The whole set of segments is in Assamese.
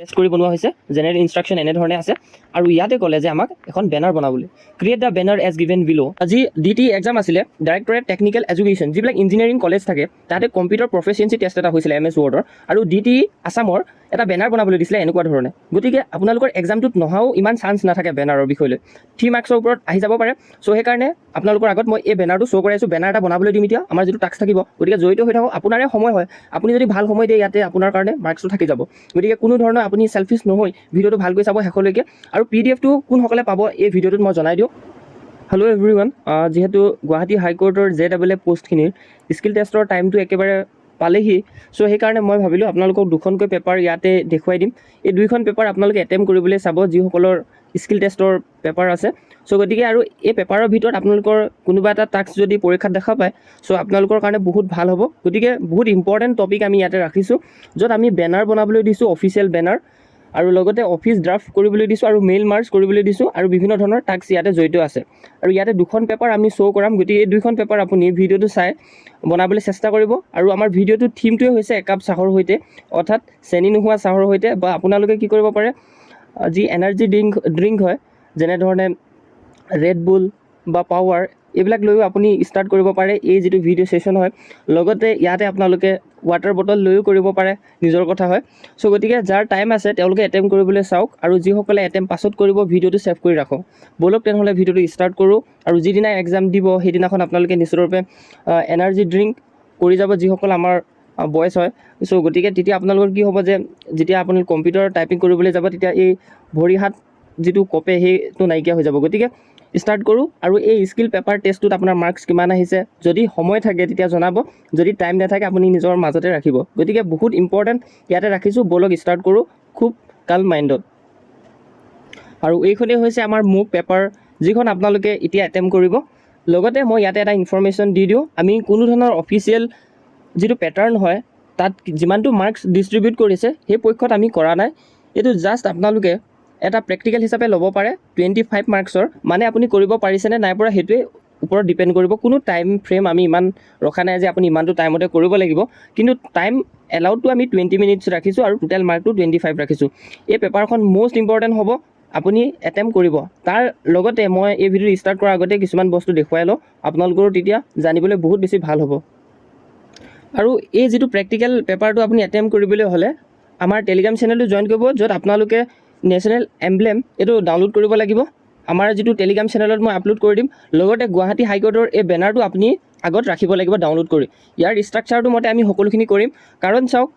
বেষ্ট কৰি বনোৱা হৈছে জেনেৰেল ইনষ্ট্ৰাকশ্যন এনেধৰণে আছে আৰু ইয়াতে ক'লে যে আমাক এখন বেনাৰ বনাবলৈ create the banner as given below আজি DTE এক্সাম আছিলে ডাইৰেক্টৰেট টেকনিকেল এডুকেশ্যন যিবিলাক ইঞ্জিনিয়াৰিং কলেজ থাকে তাতে কম্পিউটাৰ প্ৰফেচিয়েঞ্চি টেষ্ট এটা হৈছিলে MS Wordৰ আৰু DTE আছামৰ এটা বেনাৰ বনাবলৈ দিছিলে এনেকুৱা ধৰণে গতিকে আপোনালোকৰ এক্সামটোত নহাও ইমান চান্স নাথাকে বেনাৰৰ বিষয়লৈ 3 মাৰ্কছৰ ওপৰত আহি যাব পাৰে চ' সেইকাৰণে আপোনালোকৰ আগত মই এই বেনাৰটো শ্ব' কৰি আছোঁ বেনাৰ এটা বনাবলৈ দিম এতিয়া আমাৰ যিটো টাস্ক থাকিব গতিকে জড়িত হৈ থাকক আপোনাৰে সময় হয় আপুনি যদি ভাল সময় দিয়ে ইয়াতে আপোনাৰ কাৰণে মাৰ্কছটো থাকি যাব গতিকে কোনো ধৰণৰ আপুনি চেলফিছ নহয় ভিডিঅ'টো ভালকৈ চাব শেষলৈকে আৰু PDF টো কোনসকলে পাব এই ভিডিঅ'টোত মই জনাই দিওঁ হেল্ল' এভৰিৱান যেহেতু গুৱাহাটী হাইকোৰ্টৰ JAA পোষ্টখিনিৰ স্কিল টেষ্টৰ টাইমটো একেবাৰে পালেহি চ' সেইকাৰণে মই ভাবিলোঁ আপোনালোকক দুখনকৈ পেপাৰ ইয়াতে দেখুৱাই দিম এই দুইখন পেপাৰ আপোনালোকে এটেম্প কৰিবলৈ চাব যিসকলৰ স্কিল টেষ্টৰ পেপাৰ আছে চ' গতিকে আৰু এই পেপাৰৰ ভিতৰত আপোনালোকৰ কোনোবা এটা টাস্ক যদি পৰীক্ষাত দেখা পায় চ' আপোনালোকৰ কাৰণে বহুত ভাল হ'ব গতিকে বহুত ইম্পৰ্টেণ্ট টপিক আমি ইয়াতে ৰাখিছোঁ য'ত আমি বেনাৰ বনাবলৈ দিছোঁ অফিচিয়েল বেনাৰ আৰু লগতে অফিচ ড্ৰাফ্ট কৰিবলৈ দিছোঁ আৰু মেইল মাৰ্চ কৰিবলৈ দিছোঁ আৰু বিভিন্ন ধৰণৰ টাস্ক ইয়াতে জড়িত আছে আৰু ইয়াতে দুখন পেপাৰ আমি শ্ব' কৰাম গতিকে এই দুইখন পেপাৰ আপুনি ভিডিঅ'টো চাই বনাবলৈ চেষ্টা কৰিব আৰু আমাৰ ভিডিঅ'টোৰ থিমটোৱে হৈছে একাপ চাহৰ সৈতে অৰ্থাৎ চেনি নোহোৱা চাহৰ সৈতে বা আপোনালোকে কি কৰিব পাৰে যি এনাৰ্জি ড্ৰিংক হয় যেনেধৰণে ৰেড বুল বা পাৱাৰ এইবিলাক লৈও আপুনি ষ্টাৰ্ট কৰিব পাৰে এই যিটো ভিডিঅ' ছেশ্যন হয় লগতে ইয়াতে আপোনালোকে ৱাটাৰ বটল লৈও কৰিব পাৰে নিজৰ কথা হয় চ' গতিকে যাৰ টাইম আছে তেওঁলোকে এটেম্প কৰিবলৈ চাওক আৰু যিসকলে এটেম্প পাছত কৰিব ভিডিঅ'টো ছেভ কৰি ৰাখক ব'লক তেনেহ'লে ভিডিঅ'টো ষ্টাৰ্ট কৰোঁ আৰু যিদিনা এক্সাম দিব সেইদিনাখন আপোনালোকে নিশ্চিতৰূপে এনাৰ্জি ড্ৰিংক কৰি যাব যিসকল আমাৰ বয়স হয় চ' গতিকে তেতিয়া আপোনালোকৰ কি হ'ব যে যেতিয়া আপুনি কম্পিউটাৰ টাইপিং কৰিবলৈ যাব তেতিয়া এই ভৰি হাত যিটো কপে সেইটো নাইকিয়া হৈ যাব গতিকে ষ্টাৰ্ট কৰোঁ আৰু এই স্কিল পেপাৰ টেষ্টটোত আপোনাৰ মাৰ্কছ কিমান আহিছে যদি সময় থাকে তেতিয়া জনাব যদি টাইম নাথাকে আপুনি নিজৰ মাজতে ৰাখিব গতিকে বহুত ইম্পৰ্টেণ্ট ইয়াতে ৰাখিছোঁ ব'লক ষ্টাৰ্ট কৰোঁ খুব কাল মাইণ্ডত আৰু এইখনেই হৈছে আমাৰ মুক পেপাৰ যিখন আপোনালোকে এতিয়া এটেম্প কৰিব লগতে মই ইয়াতে এটা ইনফৰমেশ্যন দি দিওঁ আমি কোনো ধৰণৰ অফিচিয়েল যিটো পেটাৰ্ণ হয় তাত যিমানটো মাৰ্কছ ডিষ্ট্ৰিবিউট কৰিছে সেই পক্ষত আমি কৰা নাই এইটো জাষ্ট আপোনালোকে এটা প্ৰেক্টিকেল হিচাপে ল'ব পাৰে 25 মাৰ্কছৰ মানে আপুনি কৰিব পাৰিছেনে নাই পৰা সেইটোৱে ওপৰত ডিপেণ্ড কৰিব কোনো টাইম ফ্ৰেম আমি ইমান ৰখা নাই যে আপুনি ইমানটো টাইমতে কৰিব লাগিব কিন্তু টাইম এলাউডটো আমি 20 মিনিটছ ৰাখিছোঁ আৰু টোটেল মাৰ্কটো 25 ৰাখিছোঁ এই পেপাৰখন মষ্ট ইম্পৰ্টেণ্ট হ'ব আপুনি এটেম্প কৰিব তাৰ লগতে মই এই ভিডিঅ' ষ্টাৰ্ট কৰাৰ আগতে কিছুমান বস্তু দেখুৱাই লওঁ আপোনালোকৰো তেতিয়া জানিবলৈ বহুত বেছি ভাল হ'ব আৰু এই যিটো প্ৰেক্টিকেল পেপাৰটো আপুনি এটেম্প কৰিবলৈ হ'লে আমাৰ টেলিগ্ৰাম চেনেলটো জইন কৰিব য'ত আপোনালোকে নেশ্যনেল এমব্লেম এইটো ডাউনলোড কৰিব লাগিব আমাৰ যিটো টেলিগ্ৰাম চেনেলত মই আপলোড কৰি দিম লগতে গুৱাহাটী হাইকোৰ্টৰ এই বেনাৰটো আপুনি আগত ৰাখিব লাগিব ডাউনলোড কৰি ইয়াৰ ষ্ট্ৰাকচাৰটো মতে আমি সকলোখিনি কৰিম কাৰণ চাওক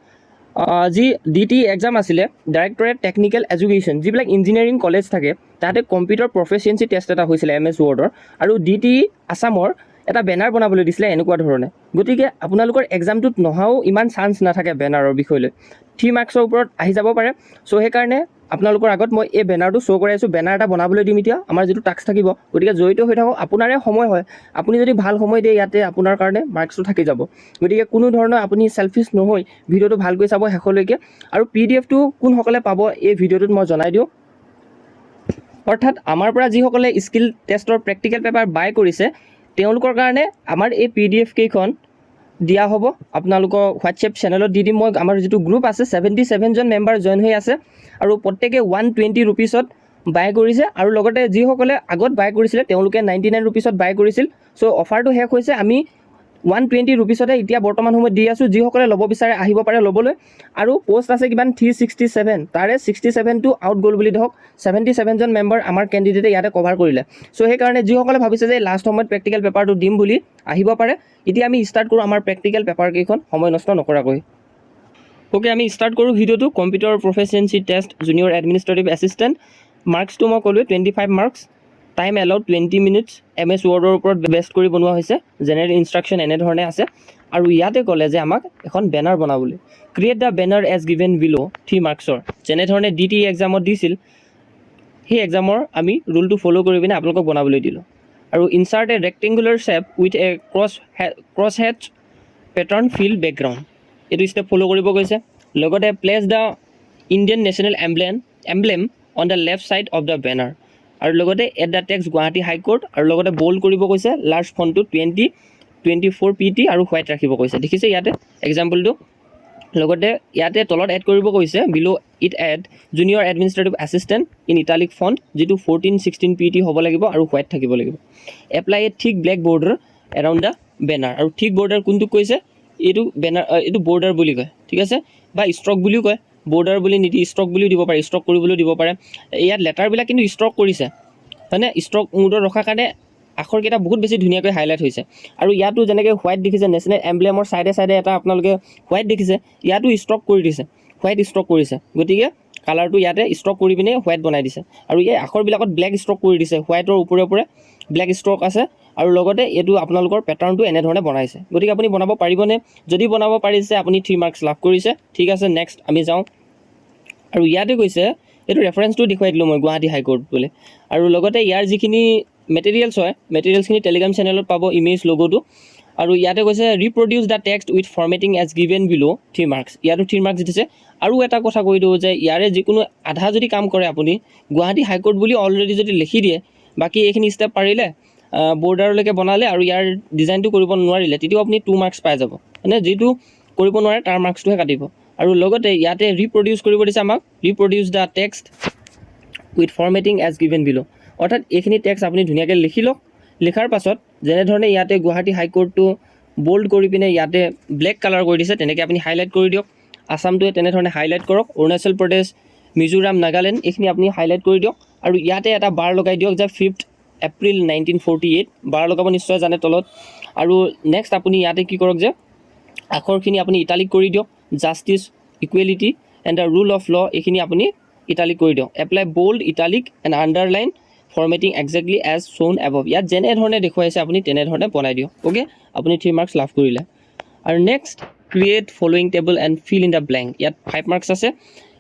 যি DTE এক্সাম আছিলে ডাইৰেক্টৰেট টেকনিকেল এডুকেশ্যন যিবিলাক ইঞ্জিনিয়াৰিং কলেজ থাকে তাতে কম্পিউটাৰ প্ৰফেচিয়েঞ্চি টেষ্ট এটা হৈছিলে MS Wordৰ আৰু DTE আছামৰ এটা বেনাৰ বনাবলৈ দিছিলে এনেকুৱা ধৰণে গতিকে আপোনালোকৰ এক্সামটোত নহাও ইমান চান্স নাথাকে বেনাৰৰ বিষয়লৈ 3 মাৰ্কছৰ ওপৰত আহি যাব পাৰে চ' সেইকাৰণে আপোনালোকৰ আগত মই এই বেনাৰটো শ্ব' কৰি আছোঁ বেনাৰ এটা বনাবলৈ দিম এতিয়া আমাৰ যিটো টাস্ক থাকিব গতিকে জড়িত হৈ থাকক আপোনাৰে সময় হয় আপুনি যদি ভাল সময় দিয়ে ইয়াতে আপোনাৰ কাৰণে মাৰ্কছটো থাকি যাব গতিকে কোনো ধৰণৰ আপুনি চেলফিছ নহয় ভিডিঅ'টো ভালকৈ চাব শেষলৈকে আৰু PDF টো কোনসকলে পাব এই ভিডিঅ'টোত মই জনাই দিওঁ অৰ্থাৎ আমাৰ পৰা যিসকলে স্কিল টেষ্টৰ প্ৰেক্টিকেল পেপাৰ বাই কৰিছে তেওঁলোকৰ কাৰণে আমাৰ এই PDF কেইখন দিয়া হ'ব আপোনালোকৰ হোৱাটছএপ চেনেলত দি দিম মই আমাৰ যিটো গ্ৰুপ আছে 77 জন মেম্বাৰ জইন হৈ আছে আৰু প্ৰত্যেকে 120 ৰুপিছত বাই কৰিছে আৰু লগতে যিসকলে আগত বাই কৰিছিলে তেওঁলোকে 99 ৰুপিছত বাই কৰিছিল চ' অফাৰটো শেষ হৈছে আমি 120 ৰুপিছতে এতিয়া বৰ্তমান সময়ত দি আছোঁ যিসকলে ল'ব বিচাৰে আহিব পাৰে ল'বলৈ আৰু পোষ্ট আছে কিমান 367 তাৰে 67টো আউট গ'ল বুলি ধৰক 77 জন মেম্বাৰ আমাৰ কেণ্ডিডেটে ইয়াতে কভাৰ কৰিলে চ' সেইকাৰণে যিসকলে ভাবিছে যে লাষ্ট সময়ত প্ৰেক্টিকেল পেপাৰটো দিম বুলি আহিব পাৰে এতিয়া আমি ষ্টাৰ্ট কৰোঁ আমাৰ প্ৰেক্টিকেল পেপাৰ কেইখন সময় নষ্ট নকৰাকৈ ওকে আমি ষ্টাৰ্ট কৰোঁ ভিডিঅ'টো computer proficiency test junior administrative assistant মাৰ্কছটো মই ক'লোৱে 25 marks time allowed 20 minutes MS Wordৰ ওপৰত বেষ্ট কৰি বনোৱা হৈছে জেনেৰেল ইনষ্ট্ৰাকশ্যন এনেধৰণে আছে আৰু ইয়াতে ক'লে যে আমাক এখন বেনাৰ বনাবলৈ create the banner as given below 3 মাৰ্কছৰ যেনেধৰণে DTE এক্সামত দিছিল সেই এক্সামৰ আমি ৰুলটো ফ'ল' কৰি পিনে আপোনালোকক বনাবলৈ দিলোঁ আৰু insert a rectangular shape with a cross head pattern fill background এইটো ষ্টেপ ফ'ল' কৰিব কৈছে লগতে place the Indian national emblem on the left side of the banner আৰু লগতে at the text Guwahati high court আৰু লগতে বল্ড কৰিব কৈছে লাৰ্জ ফণ্টটো 2024 PT আৰু হোৱাইট ৰাখিব কৈছে দেখিছে ইয়াতে এক্সাম্পলটো লগতে ইয়াতে তলত এড কৰিব কৈছে below it add junior administrative assistant in italic font যিটো 14-16 PET হ'ব লাগিব আৰু হোৱাইট থাকিব লাগিব। এপ্লাই এ থিক black border around the banner, আৰু থিক বৰ্ডাৰ কোনটোক কৈছে, এইটো বেনাৰ, এইটো বৰ্ডাৰ বুলি কয়, ঠিক আছে, বা ষ্ট্ৰক বুলিও কয়, বৰ্ডাৰ বুলি নিদি ষ্ট্ৰক বুলিও দিব পাৰে, ষ্ট্ৰক কৰিবলৈও দিব পাৰে। ইয়াত লেটাৰবিলাক কিন্তু ষ্ট্ৰক কৰিছে, হয়নে, ষ্ট্ৰক মুডত ৰখাৰ কাৰণে আখৰকেইটা বহুত বেছি ধুনীয়াকৈ হাইলাইট হৈছে। আৰু ইয়াতো যেনেকৈ হোৱাইট দেখিছে নেশ্যনেল এম্ব্লেমৰ ছাইডে ছাইডে এটা আপোনালোকে হোৱাইট দেখিছে, ইয়াতো ষ্ট্ৰক কৰি দিছে, হোৱাইট ষ্ট্ৰক কৰিছে, গতিকে কালাৰটো ইয়াতে ষ্ট্ৰক কৰি পিনে হোৱাইট বনাই দিছে। আৰু এই আখৰবিলাকত ব্লেক ষ্ট্ৰক কৰি দিছে, হোৱাইটৰ ওপৰে ওপৰে ব্লেক ষ্ট্ৰক আছে, আৰু লগতে এইটো আপোনালোকৰ পেটাৰ্ণটো এনেধৰণে বনাইছে। গতিকে আপুনি বনাব পাৰিবনে? যদি বনাব পাৰিছে আপুনি 3 মাৰ্কছ লাভ কৰিছে। ঠিক আছে, নেক্সট আমি যাওঁ। আৰু ইয়াতে কৈছে, এইটো ৰেফাৰেঞ্চটো দেখুৱাই দিলোঁ মই, গুৱাহাটী হাইকোৰ্ট বুলি। আৰু লগতে ইয়াৰ যিখিনি মেটেৰিয়েলছ হয়, মেটেৰিয়েলছখিনি টেলিগ্ৰাম চেনেলত পাব, ইমেজ লগোটো। আৰু ইয়াতে কৈছে reproduce the text with formatting as given below 3 marks. ইয়াতো 3 মাৰ্কছ দিছে। আৰু এটা কথা কৈ দিওঁ যে ইয়াৰে যিকোনো আধা যদি কাম কৰে আপুনি, গুৱাহাটী হাইকোৰ্ট বুলি অলৰেডি যদি লিখি দিয়ে, বাকী এইখিনি ষ্টেপ পাৰিলে, বৰ্ডাৰলৈকে বনালে আৰু ইয়াৰ ডিজাইনটো কৰিব নোৱাৰিলে, তেতিয়াও আপুনি 2 মাৰ্কছ পাই যাব, মানে যিটো কৰিব নোৱাৰে তাৰ মাৰ্কছটোহে কাটিব। আৰু লগতে ইয়াতে ৰিপ্ৰডিউচ কৰিব দিছে আমাক, reproduce the text with formatting as given below, অৰ্থাৎ এইখিনি টেক্সট আপুনি ধুনীয়াকৈ লিখি লওক। লিখাৰ পাছত যেনেধৰণে ইয়াতে গুৱাহাটী হাইকোৰ্টটো বোল্ড কৰি পিনে ইয়াতে ব্লেক কালাৰ কৰি দিছে, তেনেকৈ আপুনি হাইলাইট কৰি দিয়ক। আসামটোৱে তেনেধৰণে হাইলাইট কৰক, অৰুণাচল প্ৰদেশ, মিজোৰাম, নাগালেণ্ড এইখিনি আপুনি হাইলাইট কৰি দিয়ক। আৰু ইয়াতে এটা বাৰ লগাই দিয়ক যে 5 এপ্ৰিল 1948, বাৰ লগাব নিশ্চয় জানে তলত। আৰু নেক্সট আপুনি ইয়াতে কি কৰক যে আখৰখিনি আপুনি ইটালিক কৰি দিয়ক, justice, equality and the rule of law এইখিনি আপুনি ইটালিক কৰি দিয়ক। Apply bold, italic and underline formatting exactly as shown above, ইয়াত যেনেধৰণে দেখুৱাইছে আপুনি তেনেধৰণে বনাই দিয়ক। অ'কে, আপুনি 3 মাৰ্কছ লাভ কৰিলে। আৰু next create following table and fill in the blank, ইয়াত 5 মাৰ্কছ আছে।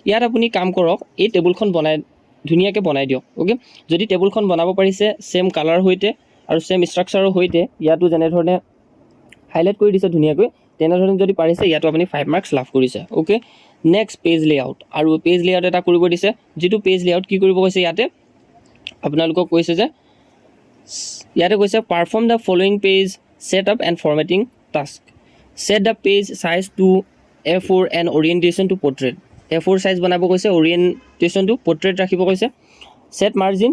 ইয়াত আপুনি কাম কৰক, এই টেবুলখন ধুনীয়াকৈ বনাই দিয়ক। অ'কে, যদি টেবুলখন বনাব পাৰিছে ছেম কালাৰ সৈতে আৰু ছেম ষ্ট্ৰাকচাৰৰ সৈতে, ইয়াতো যেনেধৰণে হাইলাইট কৰি দিছে ধুনীয়াকৈ, তেনেধৰণে যদি পাৰিছে ইয়াতো আপুনি 5 মাৰ্কছ লাভ কৰিছে। অ'কে, নেক্সট পেজ লেআউট, আৰু পেজ লেআউট এটা কৰিব দিছে, যিটো পেজ লেআউট কি কৰিব কৈছে ইয়াতে আপোনালোকক কৈছে যে ইয়াতে কৈছে perform the following page set up and formatting task, set the page size to A4 and orientation to portrait, A4 size বনাব কৈছে, অৰিয়েণ্টেশ্যনটো পৰ্ট্ৰেট ৰাখিব কৈছে। ছেট মাৰ্জিন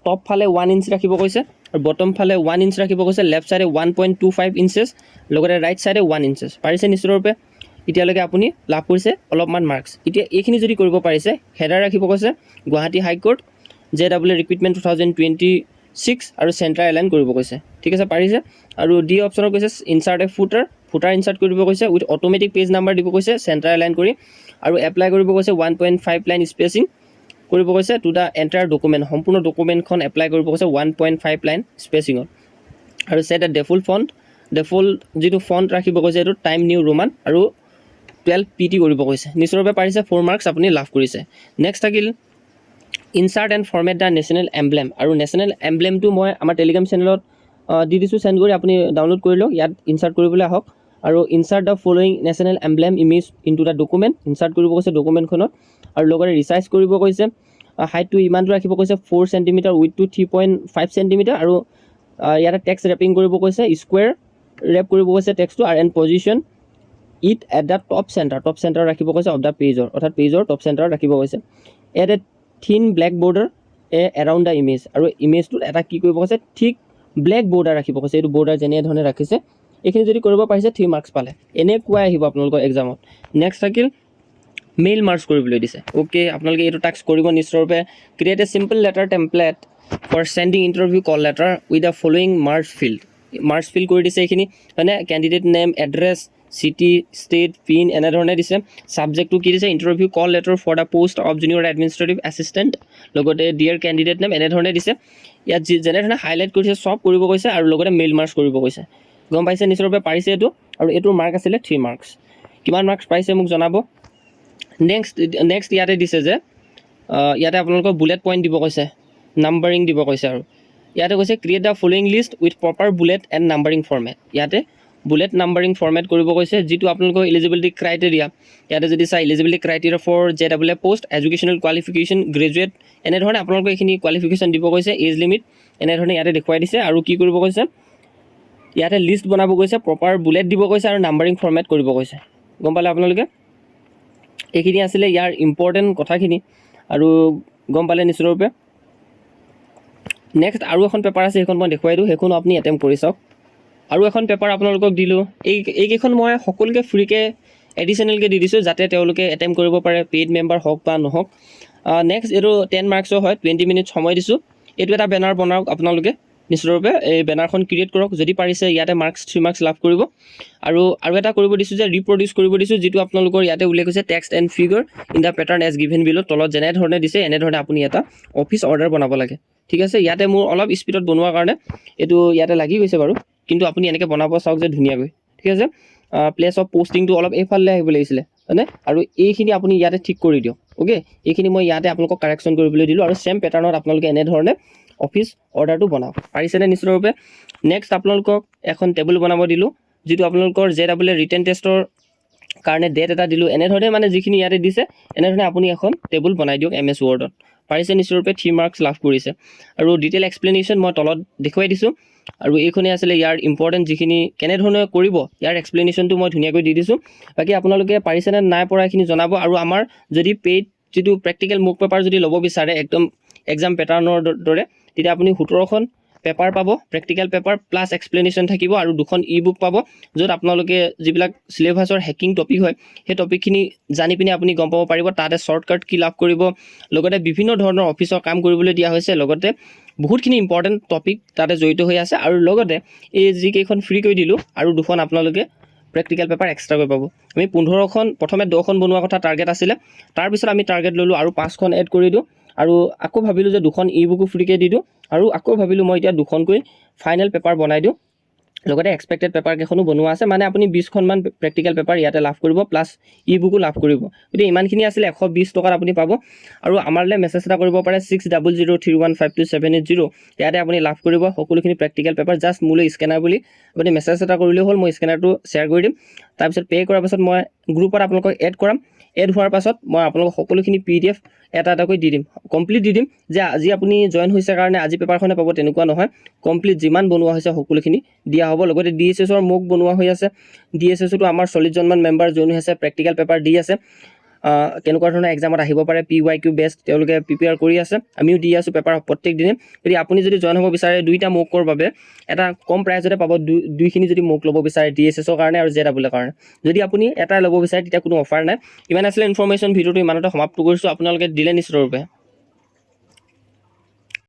টপ ফালে 1 ইঞ্চ ৰাখিব কৈছে, আৰু বটম ফালে 1 ইঞ্চ ৰাখিব কৈছে, লেফ্ট চাইডে 1.25 ইঞ্চেছ, লগতে ৰাইট চাইডে 1 ইঞ্চেছ। পাৰিছে নিশ্চিতৰূপে, এতিয়ালৈকে আপুনি লাভ কৰিছে অলপমান মাৰ্কছ। এতিয়া এইখিনি যদি কৰিব পাৰিছে, হেডাৰ ৰাখিব কৈছে গুৱাহাটী হাইকোৰ্ট JW ৰিক্ৰুইটমেণ্ট 2026 আৰু চেণ্টাৰ এলাইন কৰিব কৈছে। ঠিক আছে, পাৰিছে। আৰু ডি অপশ্যনত কৈছে ইনচাৰ্ট এ ফুটাৰ, ফুটাৰ ইনচাৰ্ট কৰিব কৈছে, উইথ অট'মেটিক পেজ নাম্বাৰ দিব কৈছে, চেণ্টাৰ এলাইন কৰি। আৰু এপ্লাই কৰিব কৈছে 1.5 লাইন স্পেচিং কৰিব কৈছে টু দ্য এণ্টায়াৰ ডকুমেণ্ট, সম্পূৰ্ণ ডকুমেণ্টখন এপ্লাই কৰিব কৈছে 1.5 লাইন স্পেচিঙত। আৰু ছেট এ ডেফল্ট ফণ্ট, ডেফল্ট যিটো ফণ্ট ৰাখিব কৈছে এইটো টাইম নিউ ৰোমান আৰু 12 PT কৰিব কৈছে। নিশ্চয়ভাৱে পাৰিছে, 4 মাৰ্কছ আপুনি লাভ কৰিছে। নেক্সট থাকিল insert and format the national emblem, আৰু নেশ্যনেল এম্ব্লেমটো মই আমাৰ টেলিগ্ৰাম চেনেলত দি দিছোঁ, চেণ্ড কৰি আপুনি ডাউনলোড কৰি লওক। ইয়াত ইনচাৰ্ট কৰিবলৈ আহক, আৰু insert the following national emblem image into the document, insert কৰিব কৈছে ডকুমেণ্টখনত। আৰু লগতে ৰিচাইজ কৰিব কৈছে, হাইটটো ইমানটো ৰাখিব কৈছে 4 চেণ্টিমিটাৰ, উইথটো 3.5 চেণ্টিমিটাৰ। আৰু ইয়াতে টেক্সট ৰেপিং কৰিব কৈছে, স্কুৱেৰ ৰেপ কৰিব কৈছে টেক্সটটো, আৰু and position it at the top centre ৰাখিব কৈছে অফ দ্য পেজৰ, অৰ্থাৎ পেজৰ টপ চেণ্টাৰত ৰাখিব কৈছে। এট এ থিন black border around the image, আৰু ইমেজটোত এটা কি কৰিব কৈছে, ঠিক ব্লেক বৰ্ডাৰ ৰাখিব কৈছে। এইটো বৰ্ডাৰ যেনেধৰণে ৰাখিছে, এইখিনি যদি কৰিব পাৰিছে 3 মাৰ্কছ পালে। এনেকুৱাই আহিব আপোনালোকৰ এক্সামত। নেক্সট থাকিল মেইল মাৰ্চ কৰিবলৈ দিছে। অ'কে, আপোনালোকে এইটো টাস্ক কৰিব নিশ্চয়ৰূপে। Create a simple letter template for sending interview call letter with the following merge field, merge fill কৰি দিছে এইখিনি, মানে candidate name, address, city, state, pin এনেধৰণে দিছে। ছাবজেক্টটো কি দিছে, interview call letter for the post of junior administrative assistant, লগতে ডিয়াৰ কেণ্ডিডেট নেম এনেধৰণে দিছে। ইয়াত যেনেধৰণে হাইলাইট কৰিছে চব কৰিব কৈছে, আৰু লগতে মেইল মাৰ্চ কৰিব কৈছে। গম পাইছে নিশ্চয়ৰূপে পাৰিছে এইটো। আৰু এইটোৰ মাৰ্ক আছিলে 3 মাৰ্কছ। কিমান মাৰ্কছ পাইছে মোক জনাব। নেক্সট ইয়াতে দিছে যে ইয়াতে আপোনালোকক বুলেট পইণ্ট দিব কৈছে, নাম্বাৰিং দিব কৈছে। আৰু ইয়াতে কৈছে create the following list with proper bullet and numbering format, ইয়াতে বুলেট নাম্বাৰিং ফৰ্মেট কৰিব কৈছে, যিটো আপোনালোকৰ এলিজিবিলিটি ক্ৰাইটেৰিয়া। ইয়াতে যদি চাই eligibility criteria for JW post, educational qualification graduate, এনেধৰণে আপোনালোকক এইখিনি কোৱালিফিকেশ্যন দিব কৈছে, এজ লিমিট এনেধৰণে ইয়াতে দেখুৱাই দিছে। আৰু কি কৰিব কৈছে, ইয়াতে লিষ্ট বনাব কৈছে, প্ৰপাৰ বুলেট দিব কৈছে, আৰু নাম্বাৰিং ফৰ্মেট কৰিব কৈছে। গম পালে আপোনালোকে। এইখিনি আছিলে ইয়াৰ ইম্পৰ্টেণ্ট কথাখিনি আৰু গম পালে নিশ্চিতৰূপে। নেক্সট আৰু এখন পেপাৰ আছে, সেইখন মই দেখুৱাই দিওঁ, সেইখনো আপুনি এটেম্প কৰি চাওক। আৰু এখন পেপাৰ আপোনালোকক দিলোঁ, এইকেইখন মই সকলোকে ফ্ৰীকৈ এডিশ্যনেলকৈ দি দিছোঁ যাতে তেওঁলোকে এটেম্প কৰিব পাৰে, পেইড মেম্বাৰ হওক বা নহওক। নেক্সট এইটো 10 মাৰ্কছৰ হয়, 20 মিনিট সময় দিছোঁ। এইটো এটা বেনাৰ বনাওক আপোনালোকে নিশ্চিতৰূপে, এই বেনাৰখন ক্ৰিয়েট কৰক, যদি পাৰিছে ইয়াতে 3 মাৰ্কছ লাভ কৰিব। আৰু এটা কৰিব দিছোঁ যে ৰিপ্ৰডিউচ কৰিব দিছোঁ, যিটো আপোনালোকৰ ইয়াতে উল্লেখ হৈছে text and figure in the pattern as given below. তলত যেনেধৰণে দিছে এনেধৰণে আপুনি এটা অফিচ অৰ্ডাৰ বনাব লাগে। ঠিক আছে, ইয়াতে মোৰ অলপ স্পীডত বনোৱাৰ কাৰণে এইটো ইয়াতে লাগি গৈছে বাৰু, কিন্তু আপুনি এনেকৈ বনাব চাওক যে ধুনীয়াকৈ। ঠিক আছে, প্লেচ অফ পষ্টিংটো অলপ এইফালে আহিব লাগিছিলে হয়নে, আৰু এইখিনি আপুনি ইয়াতে ঠিক কৰি দিয়ক। অ'কে, এইখিনি মই ইয়াতে আপোনালোকক কাৰেকশ্যন কৰিবলৈ দিলোঁ, আৰু ছেম পেটাৰ্ণত আপোনালোকে এনেধৰণে অফিচ অৰ্ডাৰটো বনাওক। পাৰিছেনে নিশ্চিতৰূপে। নেক্সট আপোনালোকক এখন টেবুল বনাব দিলোঁ, যিটো আপোনালোকৰ JEE ৰিটেন টেষ্টৰ কাৰণে ডেট এটা দিলোঁ। এনেধৰণে মানে যিখিনি ইয়াতে দিছে এনেধৰণে আপুনি এখন টেবুল বনাই দিয়ক MS ৱৰ্ডত। পাৰিছে নিশ্চিতৰূপে, 3 মাৰ্কছ লাভ কৰিছে। আৰু ডিটেইল এক্সপ্লেনেশ্যন মই তলত দেখুৱাই দিছোঁ, আৰু এইখনেই আছিলে ইয়াৰ ইম্পৰ্টেণ্ট যিখিনি কেনেধৰণে কৰিব ইয়াৰ এক্সপ্লেনেশ্যনটো মই ধুনীয়াকৈ দি দিছোঁ। বাকী আপোনালোকে পাৰিছেনে নাই পৰা এইখিনি জনাব। আৰু আমাৰ যদি পেইড যিটো প্ৰেক্টিকেল মুক পেপাৰ যদি ল'ব বিচাৰে একদম এক্সাম পেটাৰ্ণৰ দৰে, তেতিয়া আপুনি 17খন পেপাৰ পাব, প্ৰেক্টিকেল পেপাৰ প্লাছ এক্সপ্লেনেশ্যন থাকিব, আৰু 2খন ই-বুক পাব, য'ত আপোনালোকে যিবিলাক চিলেবাছৰ হেকিং টপিক হয় সেই টপিকখিনি জানি পিনে আপুনি গম পাব পাৰিব, তাতে শ্বৰ্টকাট কি লাভ কৰিব। লগতে বিভিন্ন ধৰণৰ অফিচৰ কাম কৰিবলৈ দিয়া হৈছে, লগতে বহুতখিনি ইম্পৰ্টেণ্ট টপিক তাতে জড়িত হৈ আছে। আৰু লগতে এই যিকেইখন ফ্ৰী কৰি দিলোঁ আৰু 2খন আপোনালোকে প্ৰেক্টিকেল পেপাৰ এক্সট্ৰাকৈ পাব। আমি 15খন, প্ৰথমে 10খন বনোৱা কথা টাৰ্গেট আছিলে, তাৰপিছত আমি টাৰ্গেট ল'লোঁ আৰু 5খন এড কৰি দিওঁ, আৰু আকৌ ভাবিলোঁ যে 2খন ই-বুকো ফ্ৰীকৈ দি দিওঁ, আৰু আকৌ ভাবিলোঁ মই এতিয়া 2খনকৈ ফাইনেল পেপাৰ বনাই দিওঁ। লগতে এক্সপেক্টেড পেপাৰ কেইখনো বনোৱা আছে, মানে আপুনি 20খনমান প্ৰেক্টিকেল পেপাৰ ইয়াতে লাভ কৰিব, প্লাছ ই-বুকো লাভ কৰিব। গতিকে ইমানখিনি আছিলে, 120 টকাত আপুনি পাব। আৰু আমালৈ মেছেজ এটা কৰিব পাৰে 6003152780, ইয়াতে আপুনি লাভ কৰিব সকলোখিনি প্ৰেক্টিকেল পেপাৰ। জাষ্ট মোলৈ স্কেনাৰ বুলি আপুনি মেছেজ এটা কৰিলেই হ'ল, মই স্কেনাৰটো শ্বেয়াৰ কৰি দিম। তাৰপিছত পে' কৰাৰ পাছত মই গ্ৰুপত আপোনালোকক এড কৰাম। এড হোৱাৰ পাছত মই আপোনালোকক সকলোখিনি PDF এটাকৈ দি দিম, কমপ্লিট দি দিম, যে আজি আপুনি জইন হৈছে কাৰণে আজি পেপাৰখনে পাব, তেনেকুৱা নহয়। কমপ্লিট যিমান বনোৱা হৈছে সকলোখিনি দিয়া হ'ব। লগতে DSSৰ মোক বনোৱা হৈ আছে, DSSতো আমাৰ 40জনমান মেম্বাৰ জইন হৈ আছে, প্ৰেক্টিকেল পেপাৰ দি আছে। কেনেকুৱা ধৰণৰ এক্সামত আহিব পাৰে PYQ বেষ্ট তেওঁলোকে প্ৰিপেয়াৰ কৰি আছে, আমিও দি আছোঁ পেপাৰ প্ৰত্যেক দিনে। যদি আপুনি যদি জইন হ'ব বিচাৰে 2টা মুকৰ বাবে এটা কম প্ৰাইজতে পাব, দুইখিনি যদি মুক ল'ব বিচাৰে DSSৰ কাৰণে আৰু JEEৰ কাৰণে। যদি আপুনি এটাই ল'ব বিচাৰে তেতিয়া কোনো অফাৰ নাই। ইমান আছিলে ইনফৰমেশ্যন, ভিডিঅ'টো ইমানতে সমাপ্ত কৰিছোঁ। আপোনালোকে দিলে নিশ্চিতৰূপে।